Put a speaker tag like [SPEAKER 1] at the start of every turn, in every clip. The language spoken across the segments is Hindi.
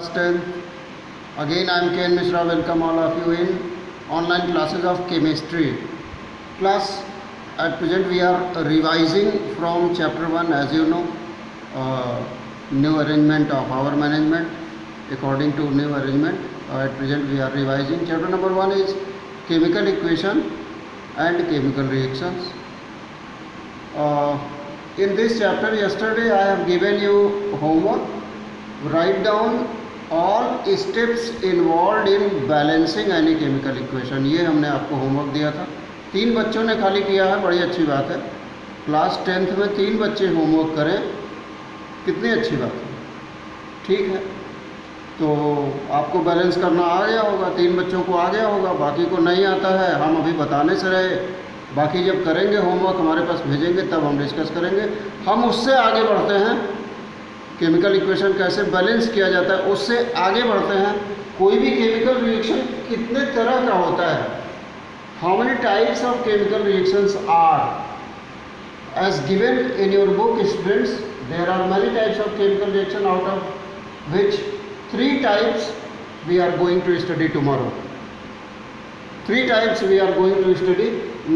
[SPEAKER 1] Class 10th. Again I am Ken Mishra. Welcome all of you in online classes of chemistry. Class, at present we are revising from chapter 1, as you know, new arrangement of power management. According to new arrangement, at present we are revising. Chapter number 1 is chemical equation and chemical reactions. In this chapter, yesterday I have given you homework. Write down all steps involved in balancing any chemical equation. ये हमने आपको होमवर्क दिया था. 3 बच्चों ने खाली किया है, बड़ी अच्छी बात है. क्लास 10th में 3 बच्चे होमवर्क करें, कितनी अच्छी बात है. ठीक है, तो आपको बैलेंस करना आ गया होगा. 3 बच्चों को आ गया होगा, बाकी को नहीं आता है. हम अभी बताने से रहे, बाकी जब करेंगे होमवर्क हमारे पास भेजेंगे तब हम डिस्कस करेंगे. हम उससे आगे बढ़ते हैं. केमिकल इक्वेशन कैसे बैलेंस किया जाता है उससे आगे बढ़ते हैं. कोई भी केमिकल रिएक्शन कितने तरह का होता है, how many types of chemical reactions are as given in your book students. There are many types of chemical reaction, out of which 3 types we are going to study tomorrow. 3 types we are going to study.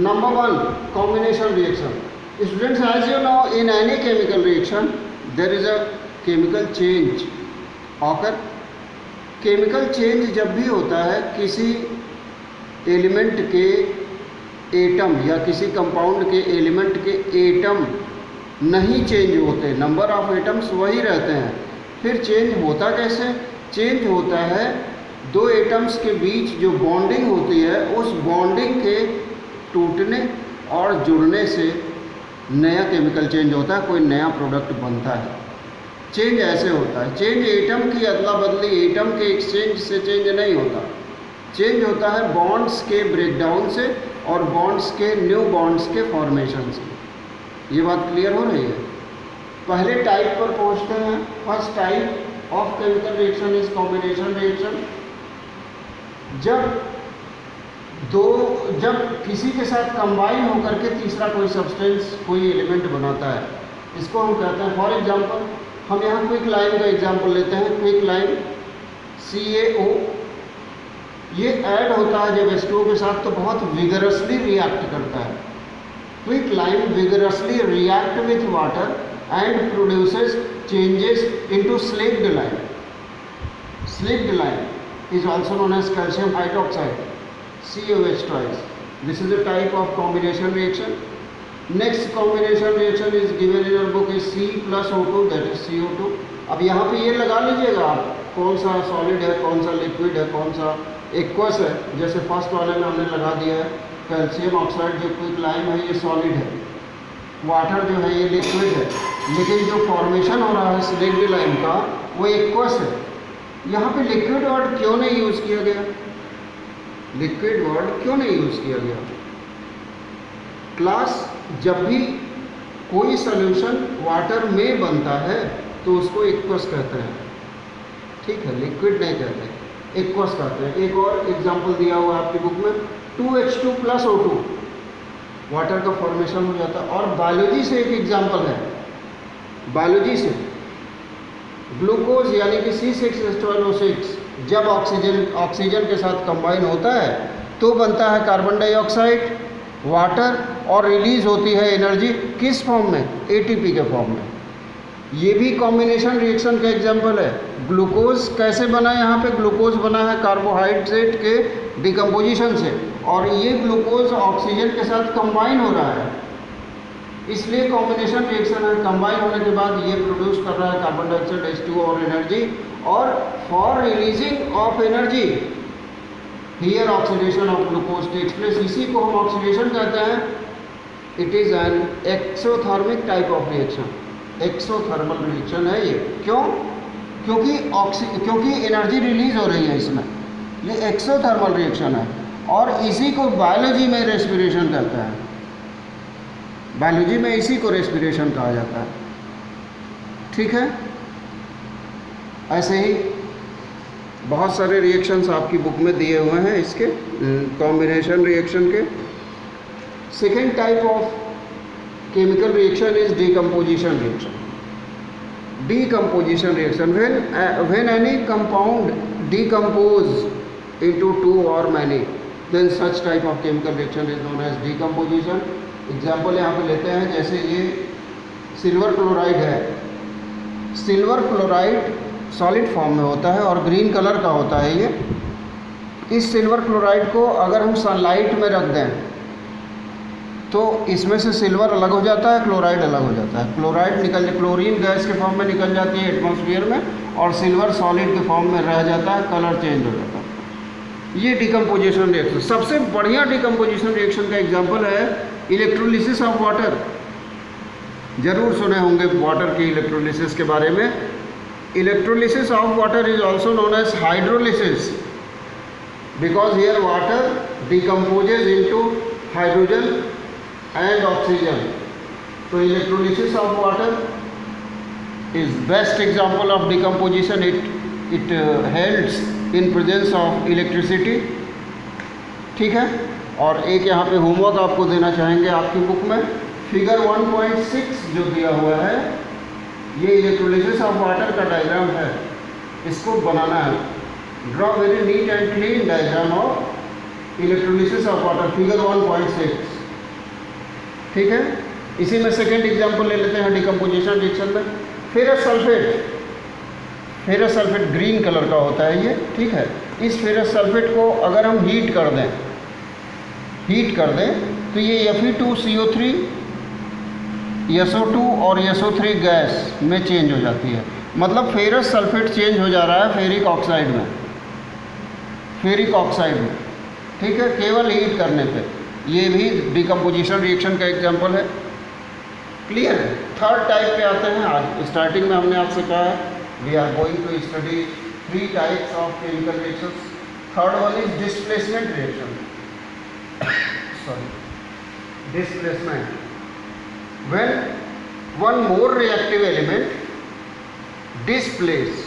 [SPEAKER 1] Number 1, combination reaction. Students, as you know, in any chemical reaction there is a chemical change occur. Chemical change जब भी होता है किसी एलिमेंट के एटम या किसी कंपाउंड के एलिमेंट के एटम नहीं चेंज होते, नंबर ऑफ एटम्स वही रहते हैं. फिर चेंज होता कैसे? चेंज होता है 2 एटम्स के बीच जो बॉन्डिंग होती है, उस बॉन्डिंग के टूटने और जुड़ने से नया केमिकल चेंज होता है, कोई नया प्रोडक्ट बनता है. चेंज ऐसे होता है. चेंज एटम की अदला बदली, एटम के एक्सचेंज से चेंज नहीं होता. चेंज होता है बॉन्ड्स के ब्रेकडाउन से और बॉन्ड्स के न्यू बॉन्ड्स के फॉर्मेशन से. ये बात क्लियर हो रही है? पहले टाइप पर पहुंचते हैं. First type of chemical reaction is combination reaction. जब किसी के साथ कंबाइन होकर के तीसरा कोई सब्सटेंस, कोई एलिमेंट बनाता है, इसको हम कहते हैं. फॉर एग्जांपल हम यहाँ क्विक लाइन का एग्जांपल लेते हैं. क्विक लाइन CaO, ये ऐड होता है जब H2O के साथ तो बहुत विगरसली रिएक्ट करता है. Quick lime vigorously react with water and produces changes into slaked lime. Slaked lime is also known as calcium hydroxide, COH twice. This is a type of combination reaction. Next combination reaction is given in your book is C plus O2, that is CO2. अब यहाँ पे ये लगा लीजिएगा आप कौन सा सॉलिड है, कौन सा लिक्विड है, कौन सा एक्वस है. जैसे फर्स्ट वाले में हमने लगा दिया है कैल्शियम ऑक्साइड जो क्विक लाइम है ये सॉलिड है, वाटर जो है ये लिक्विड है, लेकिन जो फॉर्मेशन हो रहा है स्लिप्ड लाइम का वो एक्वस है. यहाँ पे लिक्विड वर्ड क्यों नहीं यूज़ किया गया? लिक्विड वर्ड क्यों नहीं यूज़ किया गया? क्लास, जब भी कोई सॉल्यूशन वाटर में बनता है तो उसको एक्वस कहते हैं. ठीक है, लिक्विड नहीं कहते, एक्वस कहते हैं. एक और एग्जांपल दिया हुआ आपकी बुक में 2H2 plus O2, वाटर का फॉर्मेशन हो जाता है. और बायोलॉजी से एक एग्जांपल है, बायोलॉजी से ग्लूकोज यानी कि C6H12O6 जब ऑक्सीजन के साथ कंबाइन होता है तो बनता है कार्बन डाइऑक्साइड, वाटर, और रिलीज होती है एनर्जी किस फॉर्म में? ATP के फॉर्म में. ये भी कॉम्बिनेशन रिएक्शन का एग्जांपल है. ग्लूकोज कैसे बना? यहाँ पे ग्लूकोज बना है कार्बोहाइड्रेट के डिकम्पोजिशन से, और ये ग्लूकोज ऑक्सीजन के साथ कंबाइन हो रहा है, इसलिए कॉम्बिनेशन रिएक्शन है. कंबाइन होने के बाद ये प्रोड्यूस कर रहा है कार्बन डाइऑक्साइड, H2O और एनर्जी. और for releasing of energy here oxidation of glucose takes place. इसी को हम ऑक्सीडेशन कहते हैं. It is an exothermic type of reaction. Exothermal reaction है ये. क्यों? क्योंकि एनर्जी रिलीज हो रही है इसमें. ये एक्सोथर्मल रिएक्शन है और इसी को बायोलॉजी में रेस्पिरेशन कहते हैं. बायोलॉजी में इसी को रेस्पिरेशन कहा जाता है. ठीक है, ऐसे ही बहुत सारे रिएक्शंस आपकी बुक में दिए हुए हैं इसके कॉम्बिनेशन रिएक्शन के. Second type of chemical reaction is decomposition reaction. decomposition reaction. When any compound decompose into two or many, then such type of chemical reaction is known as decomposition. Example यहाँ पे लेते हैं, जैसे ये सिल्वर क्लोराइड है. सिल्वर क्लोराइड सॉलिड फॉर्म में होता है और ग्रीन कलर का होता है ये. इस सिल्वर क्लोराइड को अगर हम सनलाइट में रख दें तो इसमें से सिल्वर अलग हो जाता है, क्लोराइड अलग हो जाता है. क्लोरीन गैस के फॉर्म में निकल जाती है एटमॉस्फेयर में, और सिल्वर सॉलिड के फॉर्म में रह जाता है, कलर चेंज हो जाता है. ये डिकम्पोजिशन रिएक्शन. सबसे बढ़िया डिकम्पोजिशन रिएक्शन का एग्जांपल है इलेक्ट्रोलिसिस ऑफ वाटर. जरूर सुने होंगे वाटर की इलेक्ट्रोलिसिस के बारे में. Electrolysis of water is also known as hydrolysis, because here water decomposes into hydrogen and oxygen. So electrolysis of water is best example of decomposition. It helps in presence of electricity. ठीक है. और एक यहाँ पे होमवर्क आपको देना चाहेंगे आपकी बुक में. फिगर 1.6 जो दिया हुआ है, ये इलेक्ट्रोलिसिस ऑफ वाटर का डायग्राम है. इसको बनाना है. Draw very neat and clean diagram of electrolysis of water. Figure 1.6. ठीक है. इसी में सेकेंड एग्जाम्पल ले लेते हैं डिकम्पोजिशन रिएक्शन में. Ferrous sulphate. Ferrous sulphate green colour का होता है ये. ठीक है. इस फेरस सल्फेट को अगर हम हीट कर दें तो ये Fe2CO3, SO2 और SO3 गैस में चेंज हो जाती है. मतलब फेरस सल्फेट चेंज हो जा रहा है फेरिक ऑक्साइड में. ठीक है, केवल हीट करने पे. ये भी डिकम्पोजिशन रिएक्शन का एग्जांपल है. क्लियर है. थर्ड टाइप पे आते हैं. आज स्टार्टिंग में हमने आपसे कहा है we are going to study 3 types of chemical reactions. Third one is displacement reaction. Displacement. When one more reactive element displace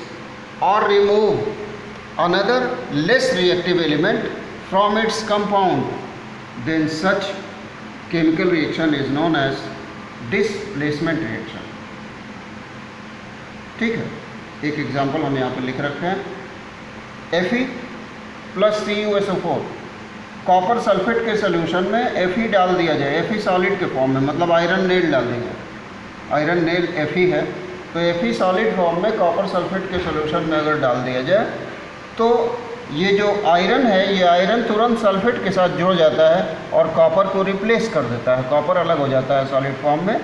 [SPEAKER 1] or remove another less reactive element from its compound, then such chemical reaction is known as displacement reaction. ठीक है. एक एग्जांपल हम यहाँ पर लिख रखे हैं. Fe plus CuSO4. Copper sulphate के सोल्यूशन में Fe डाल दिया जाए, Fe सॉलिड के फॉर्म में, मतलब आयरन नेल डाल देंगे. आयरन नेल Fe है, तो Fe सॉलिड फॉर्म में कॉपर सल्फेट के सोल्यूशन में अगर डाल दिया जाए तो ये जो आयरन है, ये आयरन तुरंत सल्फेट के साथ जुड़ जाता है और कॉपर को रिप्लेस कर देता है. कॉपर अलग हो जाता है सॉलिड फॉर्म में.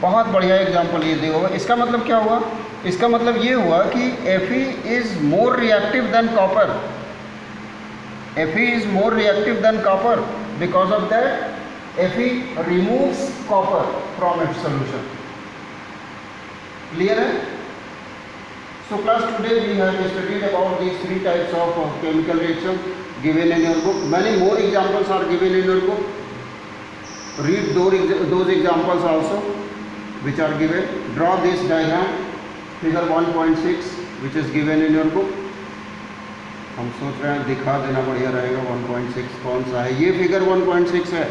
[SPEAKER 1] बहुत बढ़िया एग्जांपल ये दिया हुआ. इसका मतलब क्या हुआ? इसका मतलब ये हुआ कि Fe is more reactive than copper. Fe is more reactive than copper. Because of that Fe removes copper from its solution. Clear है? So class, today we have studied about these 3 types of chemical reaction given in your book. Many more examples are given in your book. Read those examples also which are given. Draw this diagram, figure 1.6, which is given in your book. हम सोच रहे हैं दिखा देना बढ़िया रहेगा. 1.6 कौन सा है? ये फिगर 1.6 है.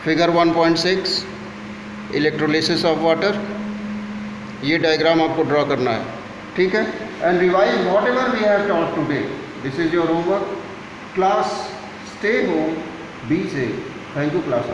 [SPEAKER 1] Figure 1.6 electrolysis of water. ये डायग्राम आपको ड्रॉ करना है. ठीक है. And revise whatever we have taught today. This is your homework. Class, stay home, be safe. Thank you class.